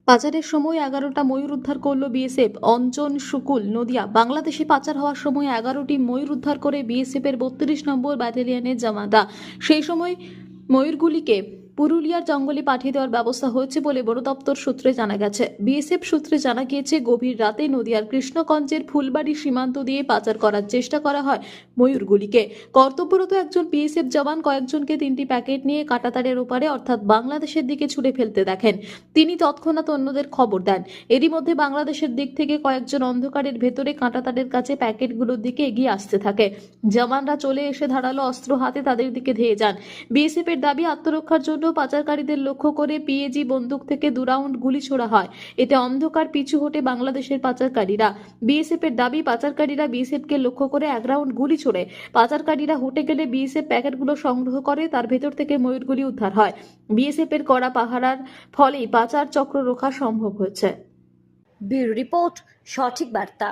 পাচারের সময় 11টা ময়ূর উদ্ধার করল বিএসএফ। অঞ্জন শুকুল, নদিয়া। বাংলাদেশে পাচার হওয়ার সময় 11টি ময়ূর উদ্ধার করে বিএসএফ এর 32 নম্বর ব্যাটালিয়নের জওয়ানরা। সেই সময় ময়ূরগুলিকে পুরুলিয়ার জঙ্গলে পাঠিয়ে দেওয়ার ব্যবস্থা হয়েছে বলে বন দপ্তর সূত্রে জানা গেছে। বিএসএফ সূত্রে জানা গিয়েছে, গভীর রাতে নদিয়ার কৃষ্ণগঞ্জের ফুলবাড়ি সীমান্ত দিয়ে পাচার করার চেষ্টা করা হয় ময়ূরগুলিকে। কর্তব্যরত একজন বিএসএফ জওয়ান কয়েকজনকে 3টি প্যাকেট নিয়ে কাঁটাতারের ওপারে অর্থাৎ বাংলাদেশের দিকে ছুড়ে ফেলতে দেখেন। তিনি তৎক্ষণাৎ অন্যদের খবর দেন। এরই মধ্যে বাংলাদেশের দিক থেকে কয়েকজন অন্ধকারের ভেতরে কাঁটাতারের কাছে প্যাকেটগুলোর দিকে এগিয়ে আসতে থাকে। জওয়ানরা চলে এসে ধারালো অস্ত্র হাতে তাদের দিকে ধেয়ে যান। বিএসএফ এর দাবি, আত্মরক্ষার জন্য পাচারকারীদের লক্ষ্য করে পিএজি বন্দুক থেকে 2 রাউন্ড গুলি ছোড়া হয়। এতে অন্ধকার পিছু হটে বাংলাদেশের পাচারকারীরা। বিএসএফ এর দাবি, পাচারকারীরা বিএসএফ কে লক্ষ্য করে 1 রাউন্ড গুলি ছোড়ে। পাচারকারীরা হটে গেলে বিএসএফ প্যাকেটগুলো সংগ্রহ করে, তার ভেতর থেকে ময়ূরগুলি উদ্ধার হয়। বিএসএফ এর কড়া পাহারার ফলেই পাচার চক্র রোখা সম্ভব হয়েছে। ব্যুরো রিপোর্ট, সঠিক বার্তা।